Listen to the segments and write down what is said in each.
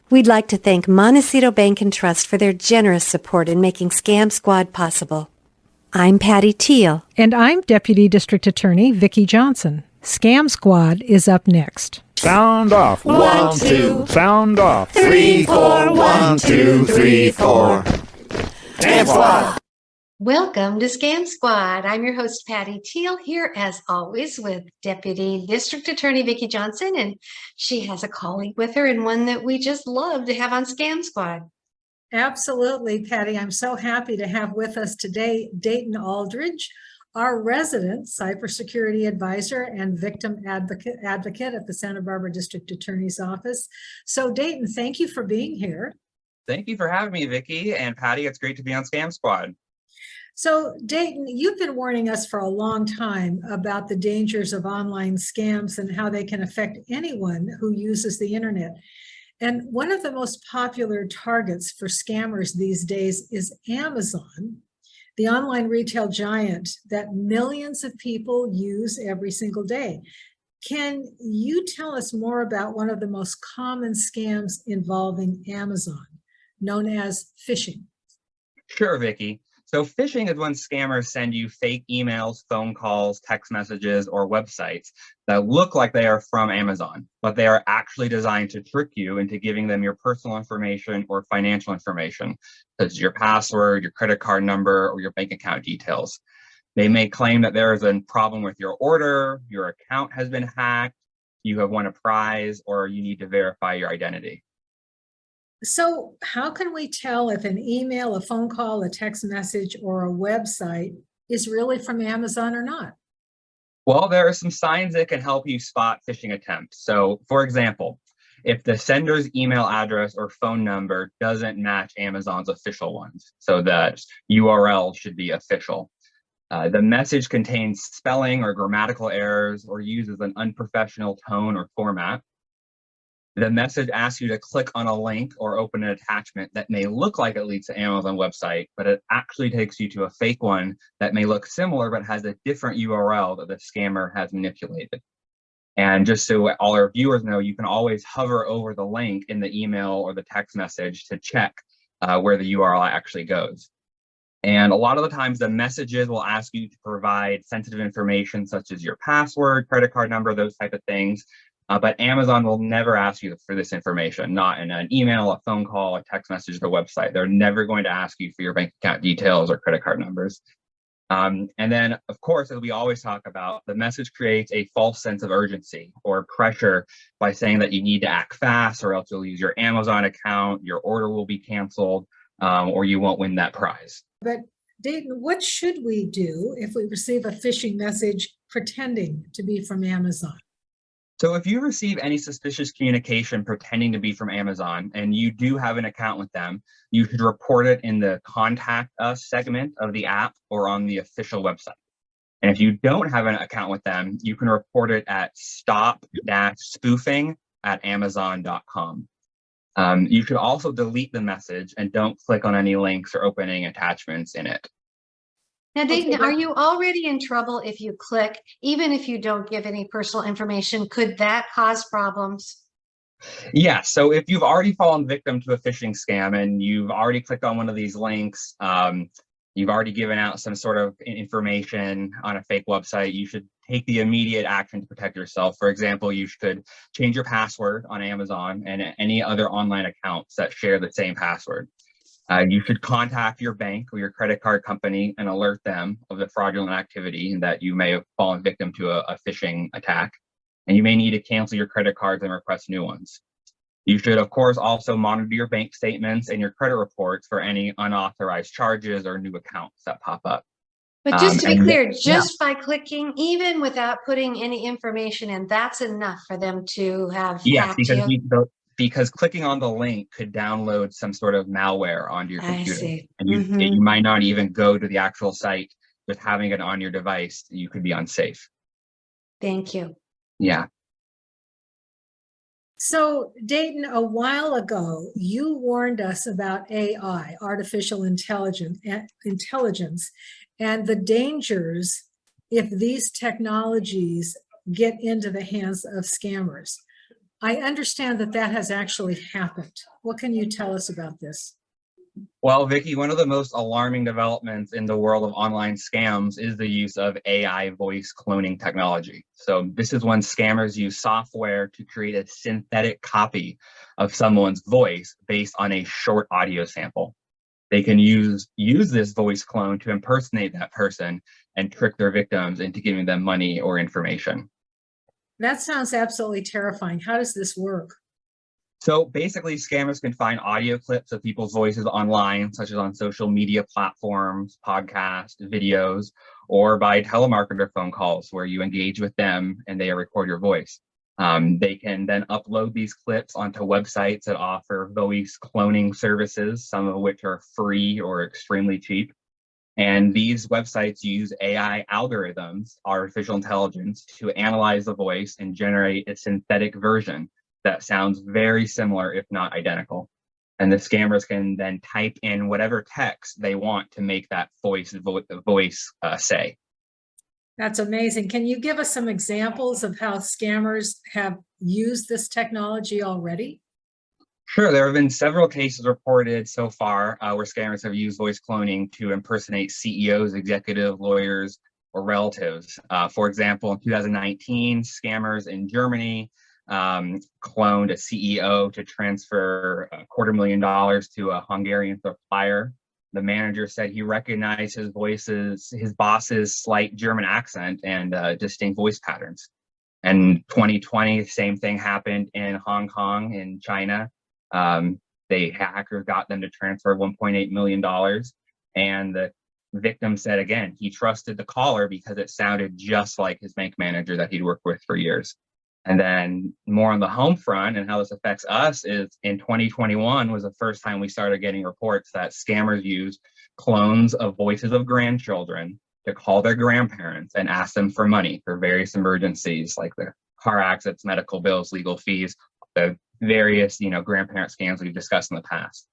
We'd like to thank Montecito Bank and Trust for their generous support in making Scam Squad possible. I'm Patty Teal. And I'm Deputy District Attorney Vicki Johnson. Scam Squad is up next. Sound off. 1, 2. Sound off. 3, 4. 1, 2, 3, 4. Scam Squad. Welcome to Scam Squad. I'm your host, Patty Teal, here as always with Deputy District Attorney Vicki Johnson, and she has a colleague with her and one that we just love to have on Scam Squad. Absolutely, Patty. I'm so happy to have with us today Dayton Aldrich, our resident cybersecurity advisor and victim advocate at the Santa Barbara District Attorney's Office. So Dayton, thank you for being here. Thank you for having me, Vicki and Patty. It's great to be on Scam Squad. So Dayton, you've been warning us for a long time about the dangers of online scams and how they can affect anyone who uses the internet. And one of the most popular targets for scammers these days is Amazon, the online retail giant that millions of people use every single day. Can you tell us more about one of the most common scams involving Amazon, known as phishing? Sure, Vicki. So phishing is when scammers send you fake emails, phone calls, text messages, or websites that look like they are from Amazon, but they are actually designed to trick you into giving them your personal information or financial information, such as your password, your credit card number, or your bank account details. They may claim that there is a problem with your order, your account has been hacked, you have won a prize, or you need to verify your identity. So how can we tell if an email, a phone call, a text message, or a website is really from Amazon or not? Well, there are some signs that can help you spot phishing attempts. So, for example, if the sender's email address or phone number doesn't match Amazon's official ones, so that URL should be official. The message contains spelling or grammatical errors or uses an unprofessional tone or format. The message asks you to click on a link or open an attachment that may look like it leads to Amazon website, but it actually takes you to a fake one that may look similar but has a different URL that the scammer has manipulated. And just so all our viewers know, you can always hover over the link in the email or the text message to check where the URL actually goes. And a lot of the times the messages will ask you to provide sensitive information such as your password, credit card number, those type of things. But Amazon will never ask you for this information, not in an email, a phone call, a text message, or website. They're never going to ask you for your bank account details or credit card numbers. And then, of course, as we always talk about, the message creates a false sense of urgency or pressure by saying that you need to act fast or else you'll lose your Amazon account, your order will be canceled, or you won't win that prize. But Dayton, what should we do if we receive a phishing message pretending to be from Amazon? So if you receive any suspicious communication pretending to be from Amazon and you do have an account with them, you should report it in the Contact Us segment of the app or on the official website. And if you don't have an account with them, you can report it at stop-spoofing@amazon.com. You should also delete the message and don't click on any links or opening attachments in it. Now, Dayton, are you already in trouble if you click, even if you don't give any personal information? Could that cause problems? Yeah, so if you've already fallen victim to a phishing scam and you've already clicked on one of these links, you've already given out some sort of information on a fake website, you should take the immediate action to protect yourself. For example, you should change your password on Amazon and any other online accounts that share the same password. You should contact your bank or your credit card company and alert them of the fraudulent activity that you may have fallen victim to a phishing attack. And you may need to cancel your credit cards and request new ones. You should, of course, also monitor your bank statements and your credit reports for any unauthorized charges or new accounts that pop up. But just to be clear, just by clicking, even without putting any information in, that's enough for them to have hacked you? Because clicking on the link could download some sort of malware onto your computer. I see. And you might not even go to the actual site. Just having it on your device, you could be unsafe. Thank you. Yeah. So Dayton, a while ago, you warned us about AI, artificial intelligence, and the dangers if these technologies get into the hands of scammers. I understand that that has actually happened. What can you tell us about this? Well, Vicki, one of the most alarming developments in the world of online scams is the use of AI voice cloning technology. So this is when scammers use software to create a synthetic copy of someone's voice based on a short audio sample. They can use this voice clone to impersonate that person and trick their victims into giving them money or information. That sounds absolutely terrifying. How does this work? So basically, scammers can find audio clips of people's voices online, such as on social media platforms, podcasts, videos, or by telemarketer phone calls where you engage with them and they record your voice. They can then upload these clips onto websites that offer voice cloning services, some of which are free or extremely cheap. And these websites use AI algorithms, artificial intelligence, to analyze the voice and generate a synthetic version that sounds very similar, if not identical. And the scammers can then type in whatever text they want to make that voice say. That's amazing. Can you give us some examples of how scammers have used this technology already? Sure, there have been several cases reported so far where scammers have used voice cloning to impersonate CEOs, executive lawyers, or relatives. For example, in 2019, scammers in Germany cloned a CEO to transfer $250,000 to a Hungarian supplier. The manager said he recognized his boss's slight German accent and distinct voice patterns. And 2020, the same thing happened in Hong Kong in China. Hackers got them to transfer $1.8 million. And the victim said, again, he trusted the caller because it sounded just like his bank manager that he'd worked with for years. And then more on the home front and how this affects us is in 2021 was the first time we started getting reports that scammers use clones of voices of grandchildren to call their grandparents and ask them for money for various emergencies like the car accidents, medical bills, legal fees, the various, grandparent scams we've discussed in the past.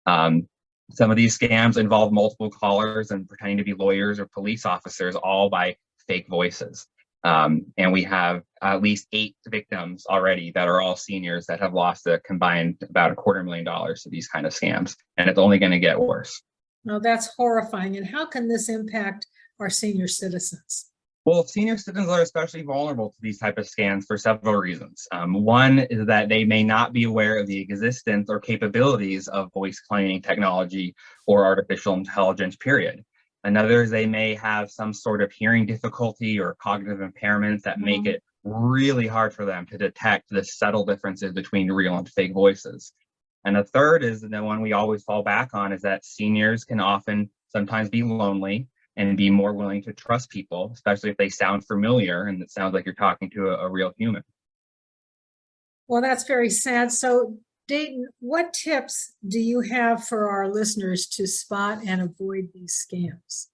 Some of these scams involve multiple callers and pretending to be lawyers or police officers, all by fake voices. And we have at least 8 victims already that are all seniors that have lost a combined about $250,000 to these kind of scams. And it's only going to get worse. Well, that's horrifying. And how can this impact our senior citizens? Well, senior citizens are especially vulnerable to these type of scams for several reasons. One is that they may not be aware of the existence or capabilities of voice cloning technology or artificial intelligence, period. Another is they may have some sort of hearing difficulty or cognitive impairments that make it really hard for them to detect the subtle differences between real and fake voices. And a third is the one we always fall back on is that seniors can often sometimes be lonely and be more willing to trust people, especially if they sound familiar and it sounds like you're talking to a real human. Well, that's very sad. So, Dayton, what tips do you have for our listeners to spot and avoid these scams?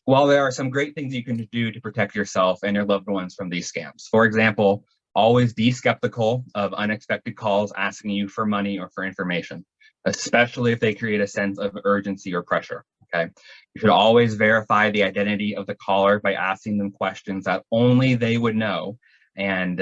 Well, there are some great things you can do to protect yourself and your loved ones from these scams. For example, always be skeptical of unexpected calls asking you for money or for information, especially if they create a sense of urgency or pressure. Okay. You should always verify the identity of the caller by asking them questions that only they would know. And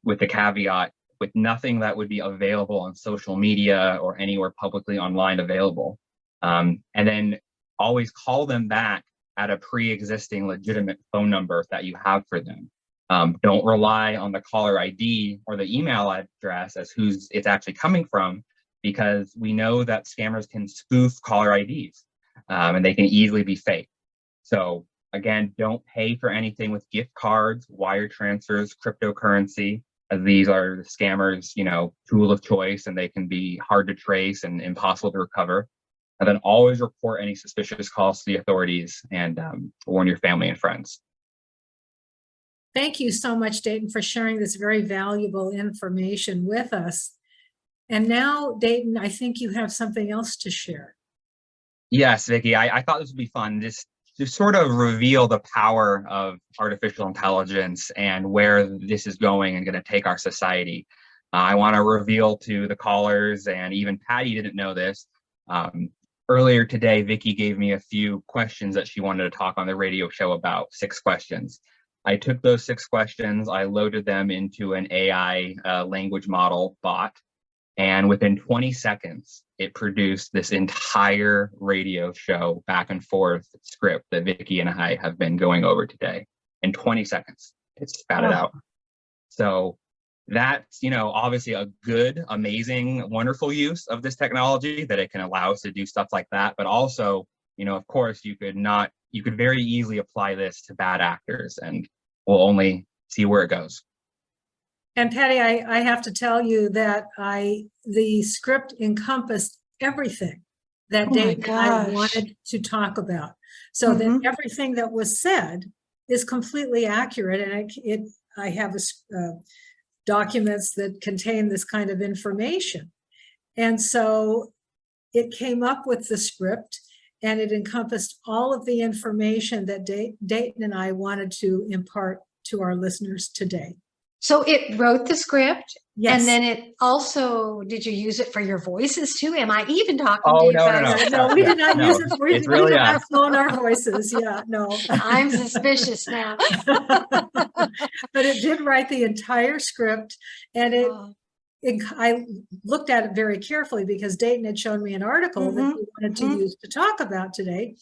with the caveat, with nothing that would be available on social media or anywhere publicly online available. And then always call them back at a pre-existing legitimate phone number that you have for them. Don't rely on the caller ID or the email address as who's it's actually coming from, because we know that scammers can spoof caller IDs. And they can easily be fake. So again, don't pay for anything with gift cards, wire transfers, cryptocurrency, as these are the scammers, tool of choice, and they can be hard to trace and impossible to recover. And then always report any suspicious calls to the authorities and warn your family and friends. Thank you so much, Dayton, for sharing this very valuable information with us. And now, Dayton, I think you have something else to share. Yes, Vicki, I thought this would be fun, just to sort of reveal the power of artificial intelligence and where this is going and going to take our society. I want to reveal to the callers, and even Patty didn't know this. Earlier today, Vicki gave me a few questions that she wanted to talk on the radio show about, 6 questions. I took those 6 questions, I loaded them into an AI language model bot, and within 20 seconds, it produced this entire radio show back and forth script that Vicki and I have been going over today. In 20 seconds, it spat it out. So that's, obviously a good, amazing, wonderful use of this technology, that it can allow us to do stuff like that. But also, of course, you could very easily apply this to bad actors, and we'll only see where it goes. And Patty, I have to tell you that the script encompassed everything that Dayton and I wanted to talk about. So that everything that was said is completely accurate, and I have documents that contain this kind of information. And so it came up with the script, and it encompassed all of the information that Dayton and I wanted to impart to our listeners today. So it wrote the script, yes. And then it also, did you use it for your voices too? Am I even talking to you no, guys? No, we did not use it. We did really not clone our voices. Yeah, no. I'm suspicious now. But it did write the entire script, and I looked at it very carefully because Dayton had shown me an article that he wanted to use to talk about today.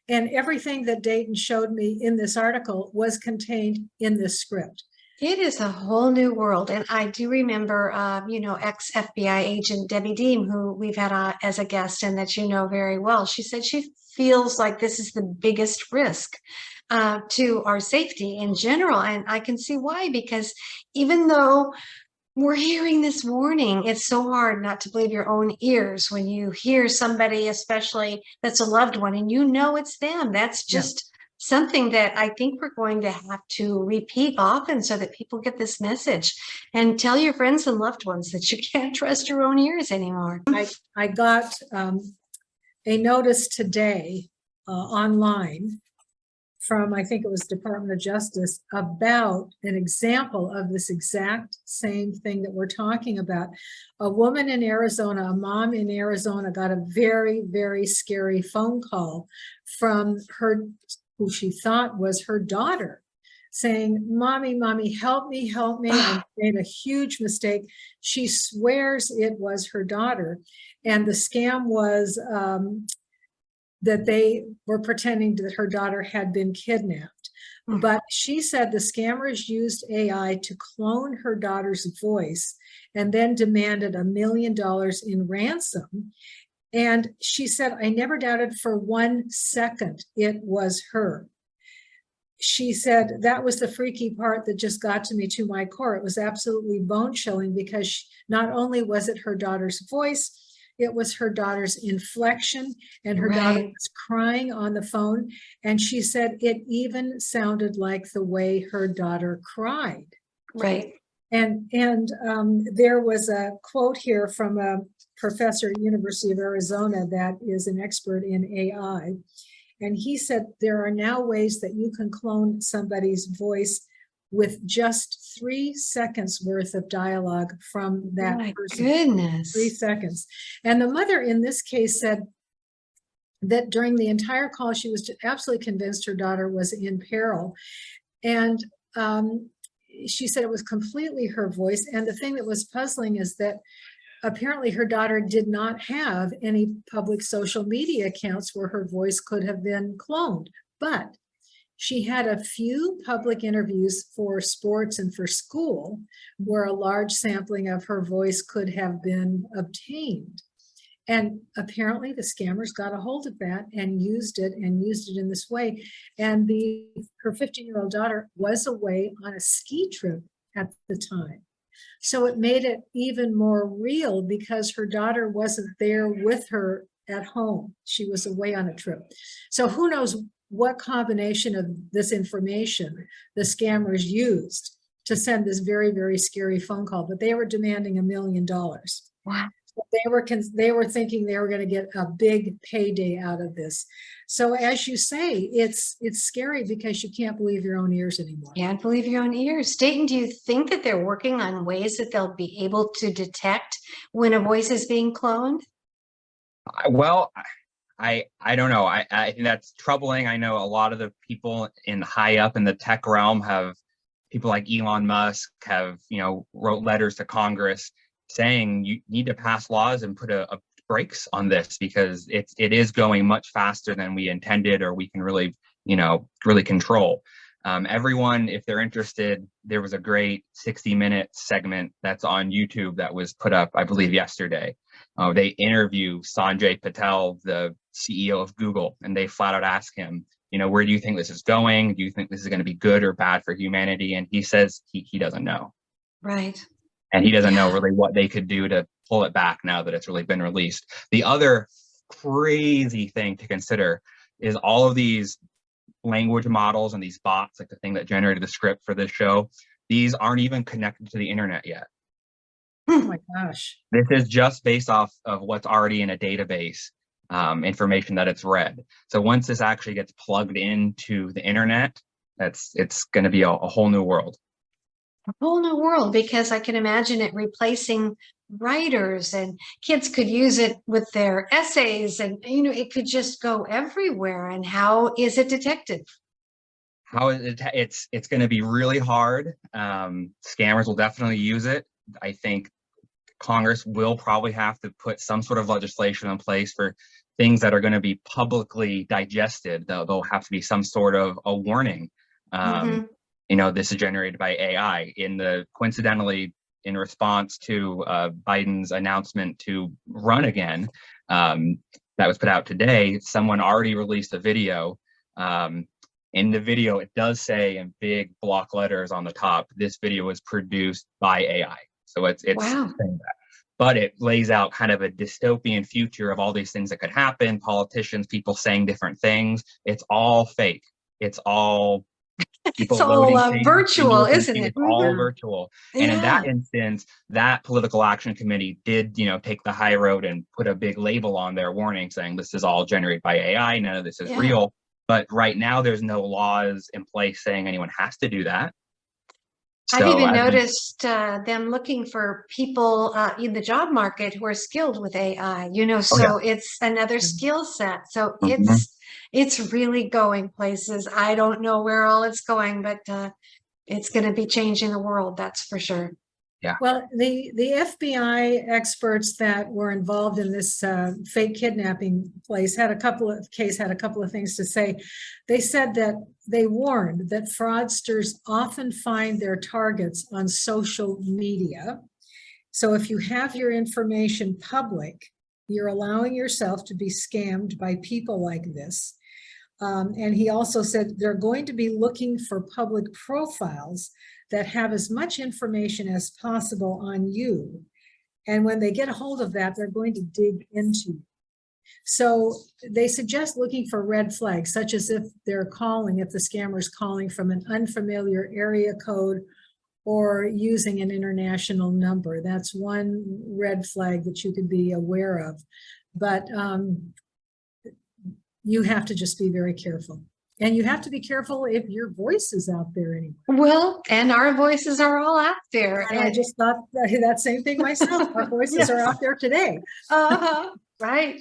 And everything that Dayton showed me in this article was contained in this script. It is a whole new world. And I do remember, ex-FBI agent Debbie Deem, who we've had as a guest and that you know very well. She said she feels like this is the biggest risk to our safety in general. And I can see why, because even though we're hearing this warning, it's so hard not to believe your own ears when you hear somebody, especially that's a loved one, and it's them. That's just something that I think we're going to have to repeat often so that people get this message, and tell your friends and loved ones that you can't trust your own ears anymore. I got a notice today online from, I think it was Department of Justice, about an example of this exact same thing that we're talking about. A woman in Arizona, a mom in Arizona, got a very, very scary phone call from who she thought was her daughter, saying, Mommy, help me. I made a huge mistake. She swears it was her daughter. And the scam was that they were pretending that her daughter had been kidnapped. But she said the scammers used AI to clone her daughter's voice and then demanded $1 million in ransom. And she said, I never doubted for 1 second it was her. She said, that was the freaky part that just got to me to my core. It was absolutely bone chilling because not only was it her daughter's voice, it was her daughter's inflection, and her daughter was crying on the phone. And she said it even sounded like the way her daughter cried. Right. And there was a quote here from a professor at University of Arizona that is an expert in AI. And he said there are now ways that you can clone somebody's voice with just 3 seconds worth of dialogue from that person. Goodness. 3 seconds. And the mother in this case said that during the entire call, she was absolutely convinced her daughter was in peril. And she said it was completely her voice. And the thing that was puzzling is that apparently her daughter did not have any public social media accounts where her voice could have been cloned. But she had a few public interviews for sports and for school where a large sampling of her voice could have been obtained. And apparently the scammers got a hold of that and used it in this way. And her 15-year-old daughter was away on a ski trip at the time. So it made it even more real because her daughter wasn't there with her at home. She was away on a trip. So who knows what combination of this information the scammers used to send this very, very scary phone call, but they were demanding $1 million. Wow. They were thinking they were going to get a big payday out of this. So as you say, it's scary because you can't believe your own ears anymore. Can't believe your own ears. Dayton, do you think that they're working on ways that they'll be able to detect when a voice is being cloned? Well, I don't know. I think that's troubling. I know a lot of the people in high up in the tech realm have people like Elon Musk have, wrote letters to Congress saying you need to pass laws and put a brakes on this because it is going much faster than we intended or we can really, really control. Everyone, if they're interested, there was a great 60-minute segment that's on YouTube that was put up, I believe, yesterday. They interview Sanjay Patel, the CEO of Google, and they flat out ask him, where do you think this is going? Do you think this is going to be good or bad for humanity? And he says he doesn't know. Right. And he doesn't know really what they could do to pull it back now that it's really been released. The other crazy thing to consider is all of these language models and these bots, like the thing that generated the script for this show, these aren't even connected to the internet yet. Oh my gosh. This is just based off of what's already in a database, information that it's read. So once this actually gets plugged into the internet, it's going to be a whole new world. A whole new world, because I can imagine it replacing writers, and kids could use it with their essays, and it could just go everywhere. And how is it detected? How is it? It's going to be really hard. Scammers will definitely use it. I think Congress will probably have to put some sort of legislation in place for things that are going to be publicly digested. There'll have to be some sort of a warning. This is generated by AI. Coincidentally, in response to Biden's announcement to run again, that was put out today, someone already released a video. In the video, it does say in big block letters on the top, this video was produced by AI. So it's wow. saying that. But it lays out kind of a dystopian future of all these things that could happen, politicians, people saying different things. It's all fake. It's all it's all virtual, isn't it? It's all virtual. And in that instance, that political action committee did, take the high road and put a big label on their warning saying this is all generated by AI. None of this is real. But right now, there's no laws in place saying anyone has to do that. I've even noticed them looking for people in the job market who are skilled with AI, it's another skill set. So it's really going places. I don't know where all it's going, but it's going to be changing the world. That's for sure. Yeah. Well, the FBI experts that were involved in this fake kidnapping place had a couple of things to say. They said that they warned that fraudsters often find their targets on social media. So if you have your information public, you're allowing yourself to be scammed by people like this. And he also said they're going to be looking for public profiles that have as much information as possible on you. And when they get a hold of that, they're going to dig into you. So they suggest looking for red flags, such as if the scammer's calling from an unfamiliar area code or using an international number. That's one red flag that you could be aware of. But you have to just be very careful. And you have to be careful if your voice is out there anyway. Well, and our voices are all out there. And I just thought that same thing myself. Our voices are out there today. Right.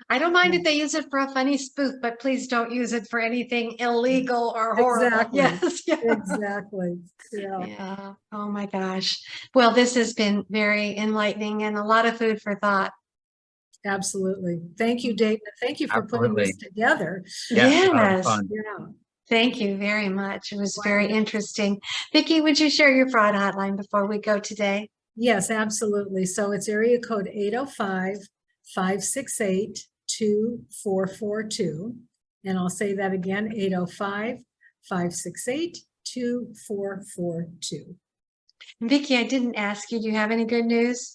I don't mind if they use it for a funny spoof, but please don't use it for anything illegal or horrible. Exactly. Yes. Exactly. Yeah. Oh my gosh. Well, this has been very enlightening and a lot of food for thought. Absolutely. Thank you, Dayton. Thank you for putting this together. Yes. Yeah. Thank you very much. It was very interesting. Vicki, would you share your fraud hotline before we go today? Yes, absolutely. So it's area code 805-568-2442. And I'll say that again, 805-568-2442. Vicki, I didn't ask you, do you have any good news?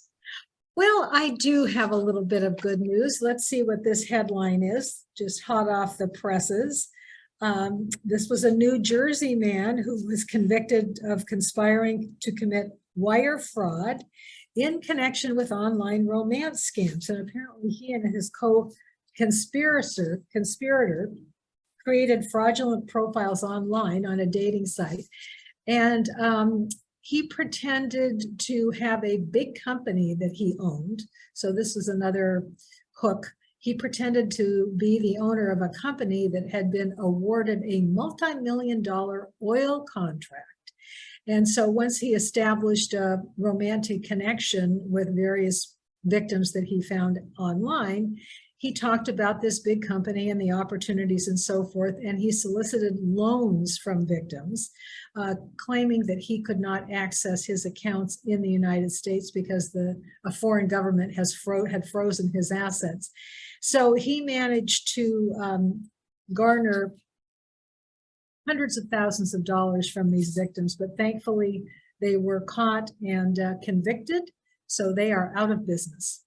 Well, I do have a little bit of good news. Let's see what this headline is, just hot off the presses. This was a New Jersey man who was convicted of conspiring to commit wire fraud in connection with online romance scams. And apparently he and his co-conspirator created fraudulent profiles online on a dating site. And he pretended to have a big company that he owned. So this is another hook. he pretended to be the owner of a company that had been awarded a multi-million-dollar oil contract. And so once he established a romantic connection with various victims that he found online, he talked about this big company and the opportunities and so forth, and he solicited loans from victims, claiming that he could not access his accounts in the United States because a foreign government had frozen his assets. So he managed to garner hundreds of thousands of dollars from these victims, but thankfully they were caught and convicted, so they are out of business.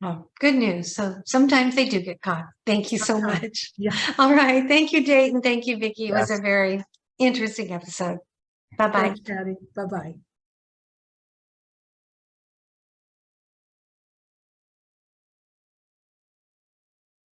Oh, good news. So sometimes they do get caught. Thank you so much. Yeah. All right. Thank you, Dayton. Thank you, Vicki. It was Yes. a very interesting episode. Bye-bye. Thanks, Patty. Bye-bye.